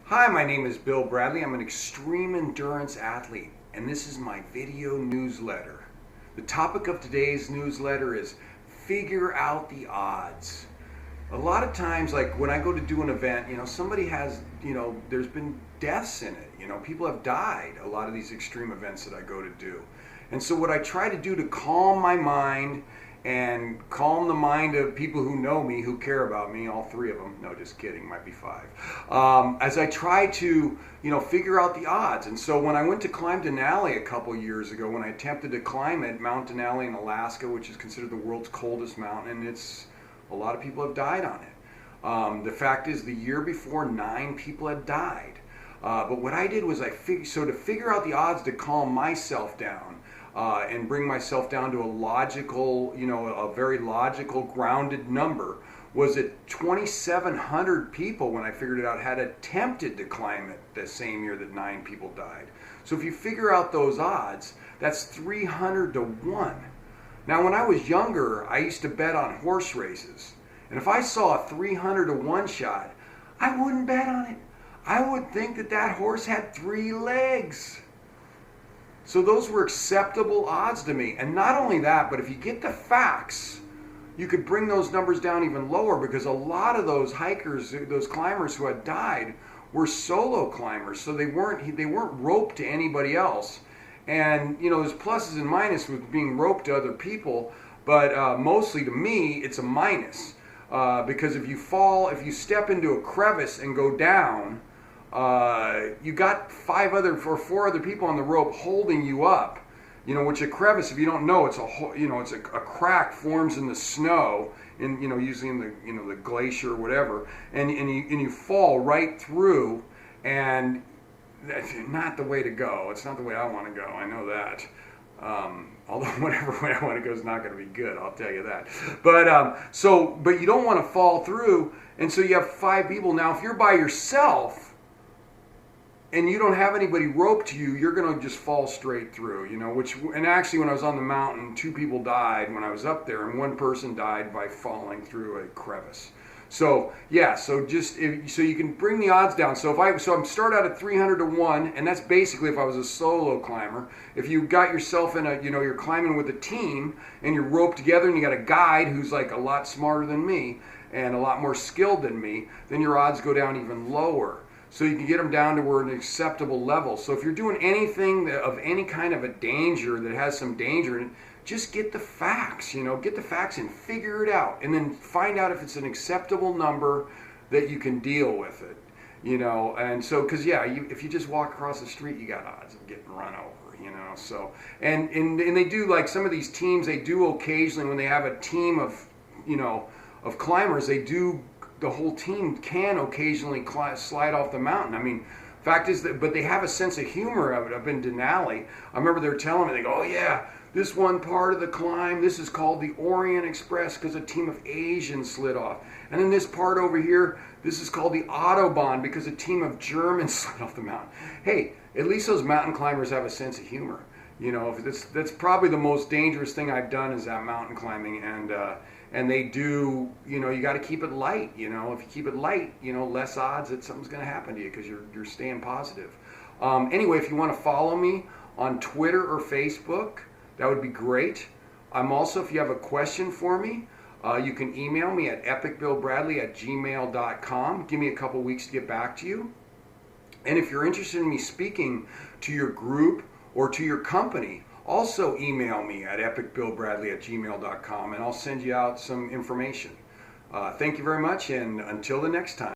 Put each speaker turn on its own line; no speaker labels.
Hi, my name is Bill Bradley. I'm an extreme endurance athlete, and this is my video newsletter. The topic of today's newsletter is figure out the odds. A lot of times, like when I go to do an event, somebody has, there's been deaths in it. People have died, a lot of these extreme events that I go to do. And so what I try to do to calm my mind and calm the mind of people who know me, who care about me, all three of them, no, just kidding, might be five, as I try to, figure out the odds. And so when I went to climb Denali a couple years ago, when I attempted to climb it, Mount Denali in Alaska, which is considered the world's coldest mountain, and a lot of people have died on it. The fact is, the year before, 9 people had died. But what I did was to figure out the odds to calm myself down, and bring myself down to a logical, a very logical, grounded number, was that 2,700 people, when I figured it out, had attempted to climb it the same year that 9 people died. So if you figure out those odds, that's 300 to 1. Now, when I was younger, I used to bet on horse races. And if I saw a 300 to 1 shot, I wouldn't bet on it. I would think that horse had 3 legs. So those were acceptable odds to me. And not only that, but if you get the facts, you could bring those numbers down even lower, because a lot of those hikers, those climbers who had died, were solo climbers. So they weren't roped to anybody else. And there's pluses and minuses with being roped to other people, but mostly to me, it's a minus. Because if you step into a crevice and go down, you got 4 other people on the rope holding you up. Which a crevice, if you don't know, it's a crack forms in the snow, usually in the glacier or whatever, and you fall right through, and that's not the way to go. It's not the way I want to go. I know that. Although whatever way I want to go is not going to be good, I'll tell you that. But you don't want to fall through, and so you have 5 people. Now, if you're by yourself and you don't have anybody roped to you, you're going to just fall straight through, and actually when I was on the mountain, 2 people died when I was up there, and 1 person died by falling through a crevice. So yeah, so you can bring the odds down. So I'm start out at 300 to 1, and that's basically if I was a solo climber. If you got yourself in you're climbing with a team and you're roped together and you got a guide who's like a lot smarter than me and a lot more skilled than me, then your odds go down even lower. So you can get them down to where an acceptable level. So if you're doing anything of any kind of a danger that has some danger in it, just get the facts, get the facts and figure it out. And then find out if it's an acceptable number that you can deal with it, And so, because if you just walk across the street, you got odds of getting run over, So, and they do, like some of these teams, they do occasionally, when they have a team of, of climbers, the whole team can occasionally slide off the mountain. I mean, fact is that, but they have a sense of humor of it. Up in Denali, I remember they were telling me, they go, "Oh yeah, this one part of the climb, this is called the Orient Express because a team of Asians slid off. And then this part over here, this is called the Autobahn because a team of Germans slid off the mountain." Hey, at least those mountain climbers have a sense of humor. That's probably the most dangerous thing I've done is that mountain climbing, and they do, you got to keep it light. If you keep it light, less odds that something's going to happen to you because you're staying positive. Anyway, if you want to follow me on Twitter or Facebook, that would be great. I'm also, if you have a question for me, you can email me at epicbillbradley@gmail.com. Give me a couple weeks to get back to you. And if you're interested in me speaking to your group or to your company, also email me at epicbillbradley@gmail.com, and I'll send you out some information. Thank you very much, and until the next time.